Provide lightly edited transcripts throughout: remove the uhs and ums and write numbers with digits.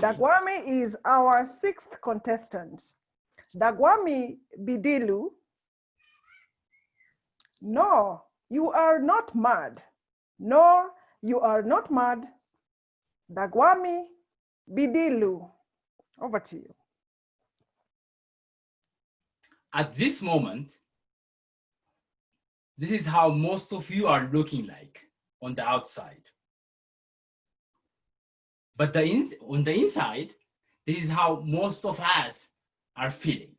Dagmawi is our sixth contestant. Dagmawi Bedilu. No, you are not mad. No, you are not mad. Dagmawi Bedilu. Over to you. At this moment, this is how most of you are looking like on the outside. But on the inside, this is how most of us are feeling.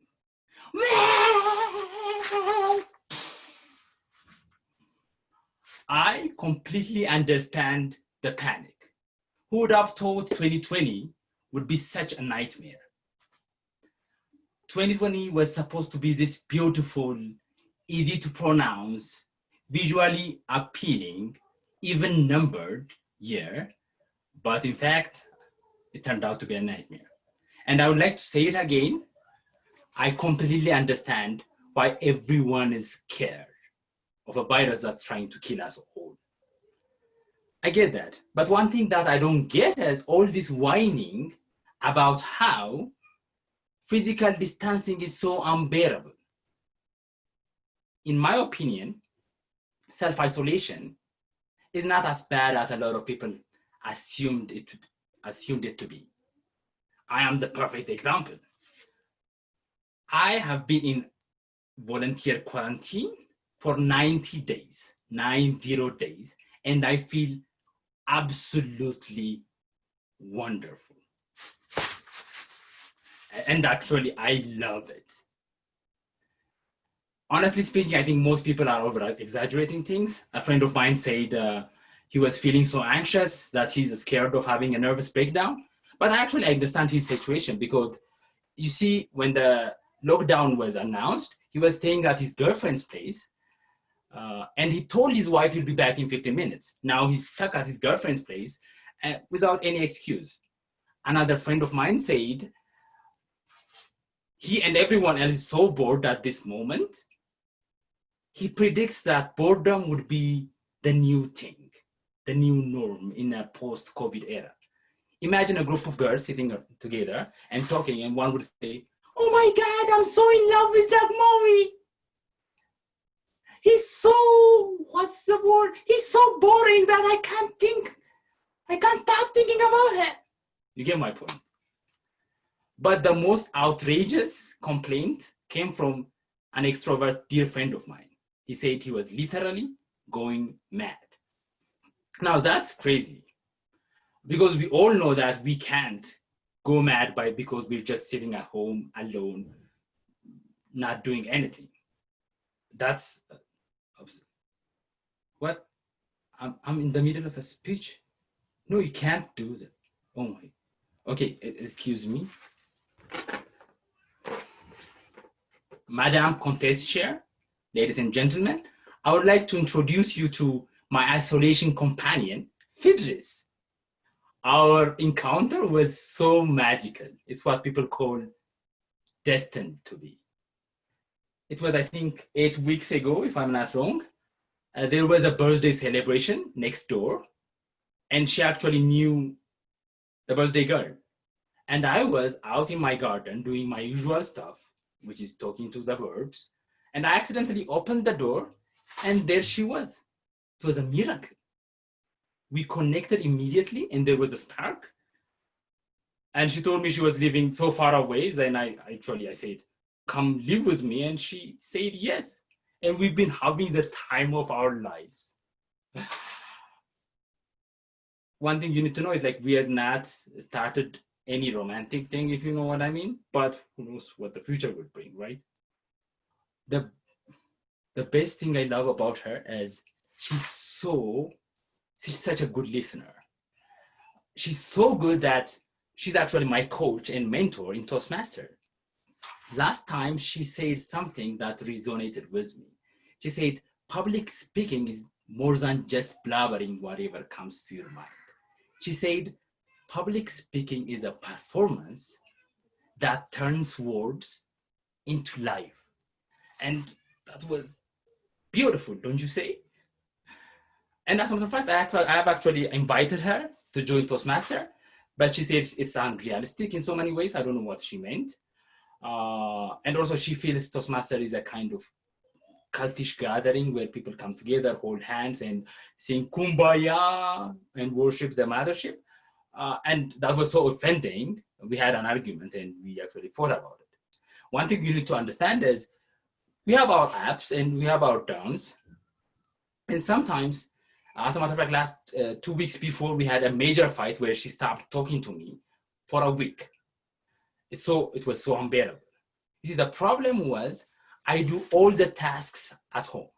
I completely understand the panic. Who would have thought 2020 would be such a nightmare? 2020 was supposed to be this beautiful, easy to pronounce, visually appealing, even numbered year, but in fact, it turned out to be a nightmare. And I would like to say it again, I completely understand why everyone is scared of a virus that's trying to kill us all. I get that, but one thing that I don't get is all this whining about how physical distancing is so unbearable. In my opinion, self-isolation is not as bad as a lot of people assumed it to be. I am the perfect example. I have been in volunteer quarantine for 90 days, 90 days, and I feel absolutely wonderful. And actually, I love it. Honestly speaking, I think most people are over-exaggerating things. A friend of mine said he was feeling so anxious that he's scared of having a nervous breakdown. But actually, I understand his situation because you see, when the lockdown was announced, he was staying at his girlfriend's place and he told his wife he'll be back in 15 minutes. Now he's stuck at his girlfriend's place without any excuse. Another friend of mine said he and everyone else is so bored at this moment. He predicts that boredom would be the new thing, the new norm in a post-COVID era. Imagine a group of girls sitting together and talking, and one would say, "Oh my God, I'm so in love with Dagmawi. He's so, what's the word? He's so boring that I can't stop thinking about it." You get my point. But the most outrageous complaint came from an extrovert dear friend of mine. He said he was literally going mad. Now that's crazy because we all know that we can't go mad because we're just sitting at home alone, not doing anything. That's what? I'm in the middle of a speech. No, you can't do that. Oh my. Okay, excuse me. Madam Contest Chair, ladies and gentlemen, I would like to introduce you to my isolation companion, Fidris. Our encounter was so magical. It's what people call destined to be. It was, I think, 8 weeks ago, if I'm not wrong. There was a birthday celebration next door, and she actually knew the birthday girl. And I was out in my garden doing my usual stuff, which is talking to the birds. And I accidentally opened the door, and there she was. It was a miracle. We connected immediately, and there was a spark. And she told me she was living so far away. Then I said, "Come live with me." And she said yes. And we've been having the time of our lives. One thing you need to know is, like, we had not started any romantic thing, if you know what I mean, but who knows what the future would bring, right? The best thing I love about her is she's such a good listener. She's so good that she's actually my coach and mentor in Toastmaster. Last time she said something that resonated with me. She said, public speaking is more than just blabbering whatever comes to your mind. She said, public speaking is a performance that turns words into life. And that was beautiful, don't you say? And as a matter of fact, I have actually invited her to join Toastmaster But she said it's unrealistic in so many ways. I don't know what she meant. And also she feels Toastmaster is a kind of cultish gathering where people come together, hold hands, and sing Kumbaya and worship the mothership. And that was so offending. We had an argument and we actually fought about it. One thing you need to understand is we have our ups and we have our downs. And sometimes, as a matter of fact, last 2 weeks before, we had a major fight where she stopped talking to me for a week. It was so unbearable. You see, the problem was I do all the tasks at home.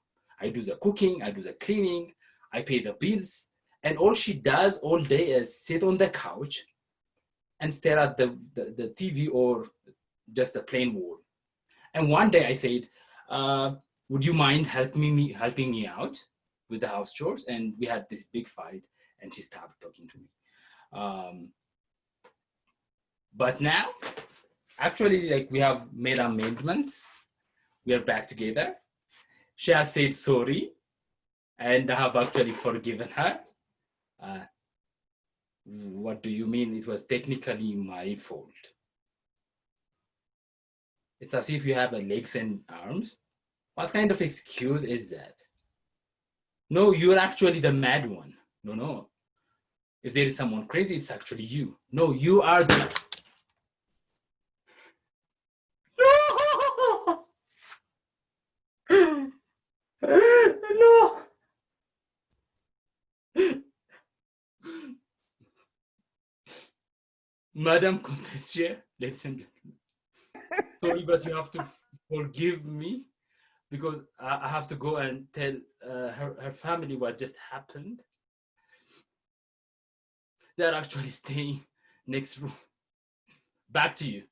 I do the cooking, I do the cleaning, I pay the bills, and all she does all day is sit on the couch and stare at the TV or just a plain wall. And one day I said, would you mind helping me out with the house chores? And we had this big fight and she stopped talking to me. But now, actually, like, we have made amendments. We are back together. She has said sorry, and I have actually forgiven her. What do you mean? It was technically my fault. It's as if you have legs and arms. What kind of excuse is that? No, you're actually the mad one. No. If there is someone crazy, it's actually you. No, you are the... No. Madam Contessier, ladies and gentlemen. Sorry, but you have to forgive me because I have to go and tell her family what just happened. They're actually staying next room. Back to you.